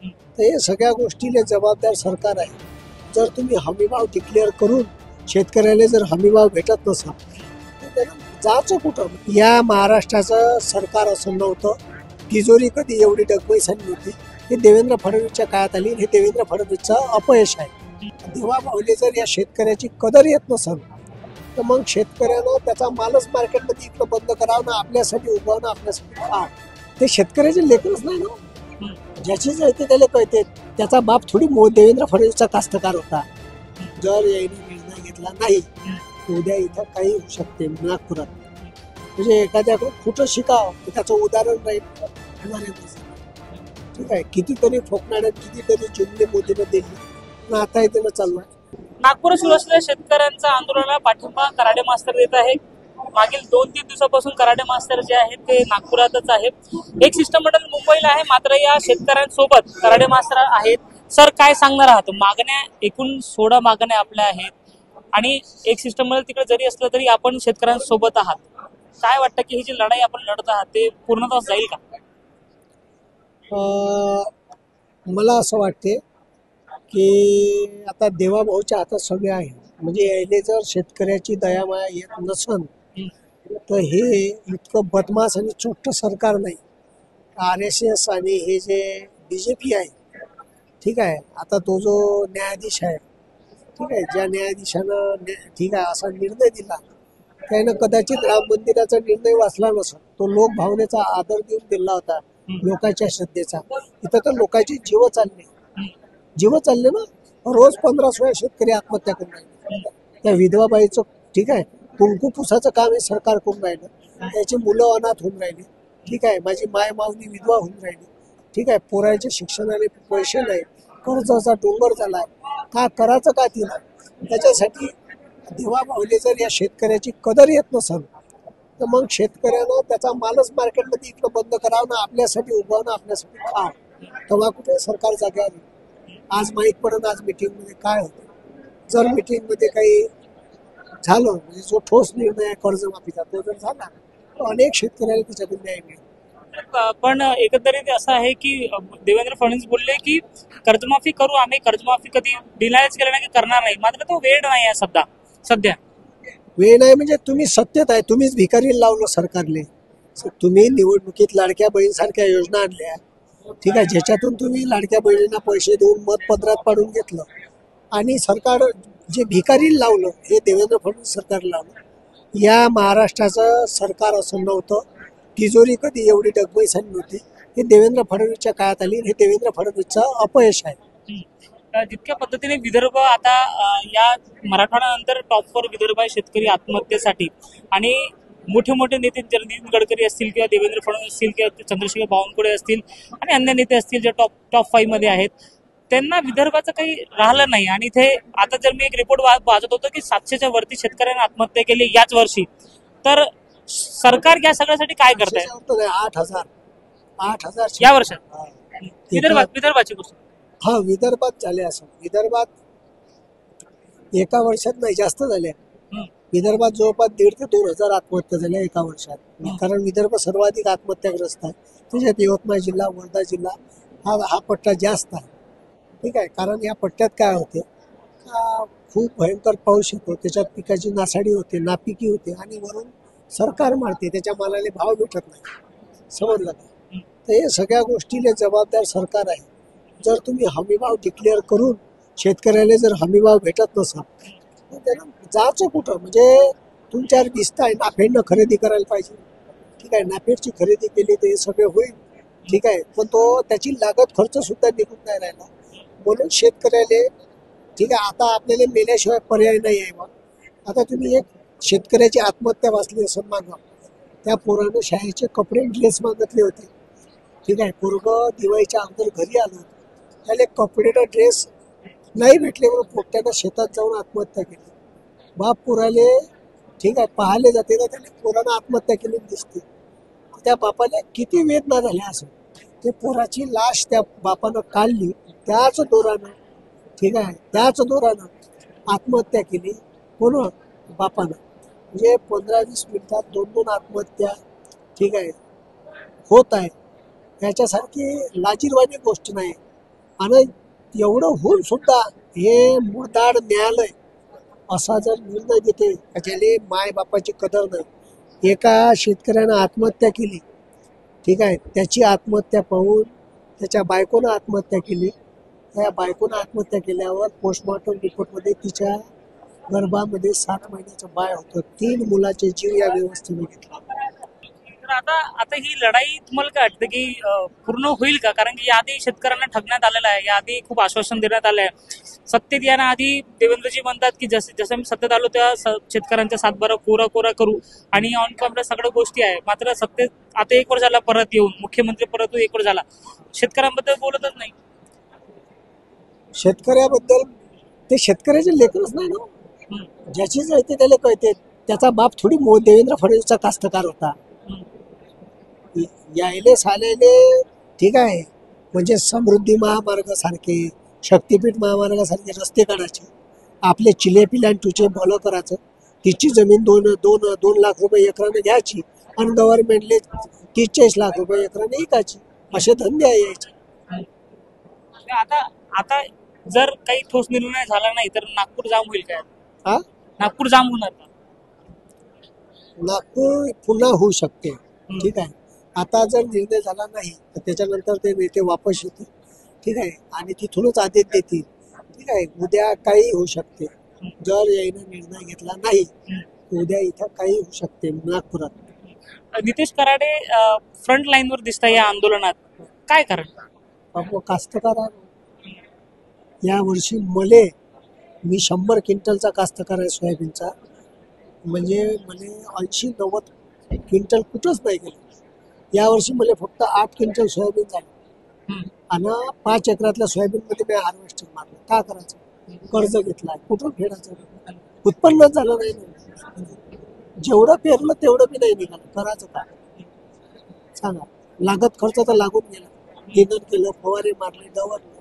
तर हे सगळ्या गोष्टीला जबाबदार सरकार आहे. जर तुम्ही हमीभाव डिक्लेअर करून शेतकऱ्याला जर हमीभाव भेटत नसाल तर त्याला जायचं कुठं? या महाराष्ट्राचं सरकार असं नव्हतं. तिजोरी कधी एवढी डगमैसानी नव्हती. हे देवेंद्र फडणवीसच्या काळात आली. हे देवेंद्र फडणवीसचं अपयश आहे. देवाभाऊले जर या शेतकऱ्याची कदर येत नसेल तर मग शेतकऱ्यानं त्याचा मालच मार्केटमध्ये इकडं बंद करावं ना, आपल्यासाठी उभावणं, आपल्यासाठी खावं. ते शेतकऱ्याचे लेकरच नाही ना. ज्याची जळते त्याला कळते. त्याचा बाप थोडी देवेंद्र फडणवीसचा कास्तकार होता. जर याने निर्णय घेतला नाही उद्या इथं काही होऊ शकते नागपुरात. म्हणजे एखाद्याकडून खोटं शिकावं तर त्याचं उदाहरण राहील. ठीक आहे, कितीतरी फोकनाड्यात कितीतरी जुमले मोदीनं दिली ना, आता इथे चालू आहे. नागपुरात सुरू असलेल्या शेतकऱ्यांचा आंदोलनाला पाठिंबा कराडे मास्तर देत आहे. मागील 2-3 दिवसापासून कराडे मास्तर जे आहेत ते नागपुरातच आहेत. एक शिष्टमंडळ मुंबईला आहे, मात्र या शेतकऱ्यांसोबत कराडे मास्तर आहेत. सर, काय सांगणार आहात? मागण्या एकूण 16 मागण्या आपल्या आहेत आणि एक शिष्टमंडळ तिकडे जरी असलं तरी आपण शेतकऱ्यांसोबत आहात. काय वाटतं की ही जी लढाई आपण लढत आहात ते पूर्णतः जाईल का? मला असं वाटते की आता देवाभाऊच्या हातात सगळे आहे. म्हणजे यायले जर शेतकऱ्याची दयामाया येत नसन तर हे इतकं बदमाश आणि चोट्ट सरकार नाही. RSS आणि हे जे BJP आहे, ठीक आहे, आता तो जो न्यायाधीश आहे, ठीक आहे, ज्या न्यायाधीशानं ठीक आहे असा निर्णय दिला त्यानं कदाचित राम मंदिराचा निर्णय वाचला नसतो. तो लोक भावनेचा आदर देऊन दिला होता, लोकांच्या श्रद्धेचा. इथं तर लोकांचे जीव चालले ना. रोज 15-16 शेतकरी आत्महत्या करून राहिले. त्या विधवा बाईचं ठीक आहे कुंकू पुसाचं काम हे सरकार करून राहिलं. त्याची मुलं अनाथ होऊन राहिली. ठीक आहे, माझी माय माऊली विधवा होऊन राहिली. ठीक आहे, पोरांच्या शिक्षणाने पैसे नाही, कर्जाचा डोंगर झालाय. का करायचं का तिला? त्याच्यासाठी देवा भाऊले जर या शेतकऱ्याची कदर येत नसेल तर मग शेतकऱ्यानं त्याचा मालच मार्केटमध्ये इकडं बंद करावं ना, आपल्यासाठी उभावणं, आपल्यासाठी खावं. तेव्हा कुठे सरकार जाग्यावर येईल. आज माहीत पडत आज मीटिंगमध्ये काय होतं. जर मीटिंगमध्ये काही झालं म्हणजे जो ठोस निर्णय आहे कर्जमाफीचा तो जर झाला तर अनेक शेतकऱ्याला त्याच्यातून न्याय मिळेल. पण एकंदरीत असं आहे की देवेंद्र फडणवीस बोलले की कर्जमाफी करू आम्ही, कर्जमाफी कधी डिनायच केलं नाही की करणार नाही, मात्र तो वेळ नाही आहे सध्या. वेळ नाही म्हणजे तुम्ही सत्तेत आहे, तुम्हीच भिकारी लावलं सरकारने. तुम्ही निवडणुकीत लाडक्या बहीणसारख्या योजना आणल्या, ठीक आहे, ज्याच्यातून तुम्ही लाडक्या बहिणींना पैसे देऊन मतपत्रात पाडून घेतलं आणि सरकार जे भिकारी लावलं हे देवेंद्र फडणवीस सरकार लावलं. या महाराष्ट्राचं सरकार असं नव्हतं. तिजोरी कधी एवढी डगमैसानी नव्हती. हे देवेंद्र फडणवीसच्या काळात आली. हे देवेंद्र फडणवीसचं अपयश आहे. जितक्या पद्धतीने विदर्भ आता या मराठवाड्यानंतर टॉपवर विदर्भ आहे शेतकरी आत्महत्येसाठी, आणि मोठे मोठे नेते नितीन गडकरी असतील किंवा देवेंद्र फडणवीस असतील किंवा चंद्रशेखर बावनकुळे असतील आणि अन्य नेते असतील जे टॉप 5 मध्ये आहेत, त्यांना विदर्भाचं काही राहिलं नाही. आणि इथे आता जर मी एक रिपोर्ट वाचत होतो की 700च्या वरती शेतकऱ्यांनी आत्महत्या केली याच वर्षी. तर सरकार या सगळ्यासाठी काय करत आहे? 8,000 या वर्षात विदर्भाची गोष्ट. हा, विदर्भात झाले असं. विदर्भात एका वर्षात नाही जास्त झाल्या. विदर्भात जवळपास 1,500 ते 2,000 आत्महत्या झाल्या एका वर्षात. कारण विदर्भ सर्वाधिक आत्महत्याग्रस्त आहे. त्याच्यात यवतमाळ जिल्हा, वर्धा जिल्हा हा पट्टा जास्त आहे. ठीक आहे, कारण या पट्ट्यात काय होते, खूप भयंकर पाऊस येतो, त्याच्यात पिकाची नासाडी होते, नापिकी होते आणि वरून सरकार मारते, त्याच्या मालाला भाव भेटत नाही. समजलं का? तर हे सगळ्या गोष्टीला जबाबदार सरकार आहे. जर तुम्ही हमीभाव डिक्लेअर करून शेतकऱ्याला जर हमीभाव भेटत नसाल तर त्याला जायचं कुठं? म्हणजे तुमच्यावर दिसत आहे नाफेडनं खरेदी करायला पाहिजे. ठीक आहे, नाफेडची खरेदी केली तर हे सगळे होईल. ठीक आहे, पण तो त्याची लागत खर्च सुद्धा निघून नाही राहिला. म्हणून शेतकऱ्याला ठीक आहे, आता आपल्याला मेल्याशिवाय पर्याय नाही आहे. मग आता तुम्ही एक शेतकऱ्याची आत्महत्या वाचली असं मागा, त्या पोरानं शाळेचे कपडे ड्रेस मागितले होते. ठीक आहे, पोरगं दिवाळीच्या अगोदर घरी आलो, त्याला कपडे ड्रेस नाही भेटले म्हणून पोट्यानं शेतात जाऊन आत्महत्या केली. बाप पोराले ठीक आहे पाहायला जाते ना, त्याने पोरानं आत्महत्या केली दिसते. त्या बापाला किती वेदना झाल्या असं. ते पोराची लाश त्या बापानं काढली, त्याच दोरानं ठीक आहे त्याच दोरानं आत्महत्या केली. कोण? बापानं. म्हणजे 15-20 मिनिटात 2-2 आत्महत्या ठीक आहे होत आहे. याच्यासारखी लाजीरवाणी गोष्ट नाही. आणि एवढं होऊन सुद्धा हे मुळताड न्यायालय असा जर निर्णय देते ज्याने माय बापाची कदर नाही. एका शेतकऱ्यानं आत्महत्या केली, ठीक आहे, त्याची आत्महत्या पाहून त्याच्या बायकोनं आत्महत्या केली. त्या बायकोनं आत्महत्या केल्यावर पोस्टमॉर्टम रिपोर्टमध्ये तिच्या गर्भामध्ये 7 महिन्याचं बाळ होतं. 3 मुलाचे जीव या व्यवस्थेने घेतला. तर आता आता ही लढाई तुम्हाला काय वाटतं की पूर्ण होईल का? कारण की याआधी शेतकऱ्यांना ठगण्यात आलेलं आहे, याआधी खूप आश्वासन देण्यात आलं आहे. सत्तेत येण्याआधी देवेंद्रजी म्हणतात की जसं मी सत्तेत आलो त्या शेतकऱ्यांच्या 7-12 कोरा करू आणि ऑन कॅमेरा सगळ्या गोष्टी आहे. मात्र सत्तेत आता 1 वर्ष झाला परत येऊन, मुख्यमंत्री परत येऊन 1 वर्ष झाला, शेतकऱ्यांबद्दल बोलतच नाही. शेतकऱ्याबद्दल ते शेतकऱ्याचे लेकरच नाही ना. ज्याची जळते त्याला कळते. त्याचा बाप थोडी देवेंद्र फडणवीसचा कास्तकार होता. यायले सालेले ठीक आहे, म्हणजे समृद्धी महामार्ग सारखे, शक्तीपीठ महामार्गासारखे रस्ते काढायचे, आपले चिले पिल्यान टुचे भलं करायचं. तिची जमीन 2 लाख रुपये एकराने घ्यायची आणि गव्हर्नमेंटले 30-40 लाख रुपये एकराने विकायची. असे धंदे यायचे. आता जर काही ठोस निर्णय झाला नाही तर नागपूर जाम होईल काय? हा, नागपूर जाम होणार का? नागपूर पुन्हा होऊ शकते. ठीक आहे, आता जर निर्णय झाला नाही तर त्याच्यानंतर ते नेते वापस येतील. ठीक आहे, आणि तिथूनच आदेश देतील. ठीक आहे, उद्या काही होऊ शकते. जर यायनं निर्णय घेतला नाही उद्या इथं काही होऊ शकते नागपुरात. नितेश कराडे फ्रंट लाईनवर दिसत आहे या आंदोलनात, काय कारण? बाबा कास्तकार या वर्षी मी 100 क्विंटलचा कास्तकार आहे सोयाबीनचा. म्हणजे मला 80-90 क्विंटल कुठंच नाही गेलं. यावर्षी मला फक्त 8 क्विंटल सोयाबीन झालं आणि 5 एकरातल्या सोयाबीनमध्ये मी हार्वेस्टिंग मारलं. का करायचं? कर्ज घेतलाय, कुठं फेडायचं? उत्पन्नच झालं नाही. जेवढं पेरलं तेवढं बी नाही निघालं. करायचं काय सांगा? लागत खर्च तर लागून गेला. इंधन केलं, फवारे मारले, डवरलं.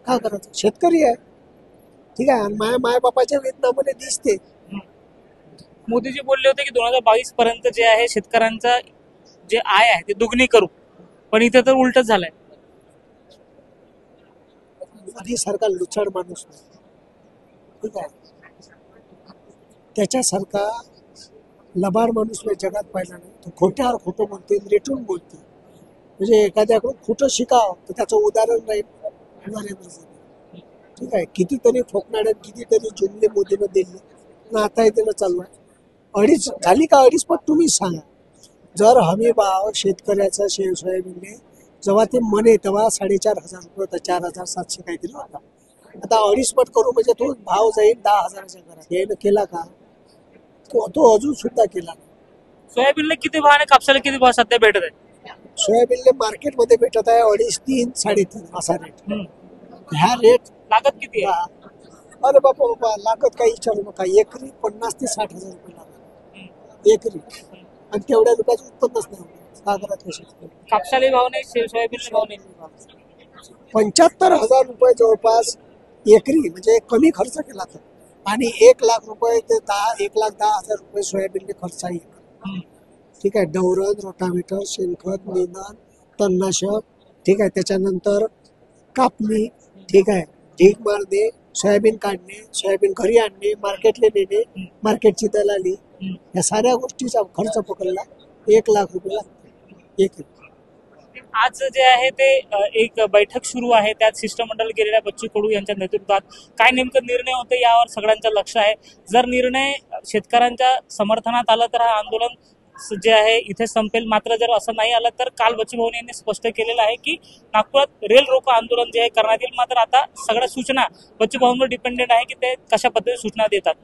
का करायचं? शेतकरी आहे. ठीक आहे, आणि माय बापाच्या वेतनामध्ये दिसते. मोदीजी बोलले होते की 2022 पर्यंत जे आहे शेतकऱ्यांचा जे आय आहे ते दुगणी करू, पण इथे तर उलटच झालंय. मोदी सारखा लुचाड माणूस नाही. ठीक आहे, त्याच्यासारखा लबाड माणूस मी जगात पाहिला नाही. तो खोट्यावर खोटं बोलते, रेटून बोलते. म्हणजे एखाद्याकडून खोटं शिकावं तर त्याचं उदाहरण राहील नरेंद्र मोदी. ठीक आहे, कितीतरी फोकणाड्यात कितीतरी जुमले मोदीनं दिले आणि आता त्यानं चालू आहे. 2.5 झाली का? 2.5 पट तुम्हीच सांगा. जर हमी भाव शेतकऱ्याचा सोयाबीनने जेव्हा ते म्हणे तेव्हा 4,500 रुपये होता, 4,700 काहीतरी होता. आता 2.5 पट करू म्हणजे तो भाव जाईल 10,000च्या घरात. यानं केला का? तो अजून सुद्धा केला. सोयाबीनला किती भाव आणि कापसाला किती भाव सध्या भेटत आहे? सोयाबीनले मार्केटमध्ये भेटत आहे 2.5, 3, 3.5 असा रेट. ह्या रेट लागत किती आहे? अरे बापा लागत काही विचारू नका. एकरी 50,000 ते 60,000 रुपये लागत एकरी, आणि तेवढ्या रुपयाचं उत्पन्नच नाही. सागरात कापसाला भाव नाही, सोयाबीनला भाव नाही. 75,000 रुपये जवळपास एकरी, म्हणजे कमी खर्च केला तर. आणि 1 लाख रुपये ते 1,10,000 रुपये सोयाबीनने खर्च आहे. ठीक आहे, डवरण, रोटावेटर, शेणखत, निंदण, तणनाशक, ठीक आहे, त्याच्यानंतर कापणी, ठीक आहे, ढीग मारणे, सोयाबीन काढणे, सोयाबीन घरी आणणे, मार्केटला नेणे, मार्केटची दलाली, या साऱ्या गोष्टीचा खर्च पकडला 1 लाख रुपये लागतो एक. आज जे आहे ते एक बैठक सुरू आहे, त्यात शिष्टमंडळ गेलेल्या बच्चू कडू यांच्या नेतृत्वात काय नेमकं निर्णय होते यावर सगळ्यांचं लक्ष आहे. जर निर्णय शेतकऱ्यांच्या समर्थनात आला तर हा आंदोलन जे आहे इथे संपेल. मात्र जर असं नाही आलं तर काल बच्चूभाऊ यांनी स्पष्ट केलेलं आहे की नागपुरात रेल रोको आंदोलन जे आहे करण्यात येईल. मात्र आता सगळ्या सूचना बच्चूभाऊंवर डिपेंडेंट आहे की ते कशा पद्धतीने सूचना देतात.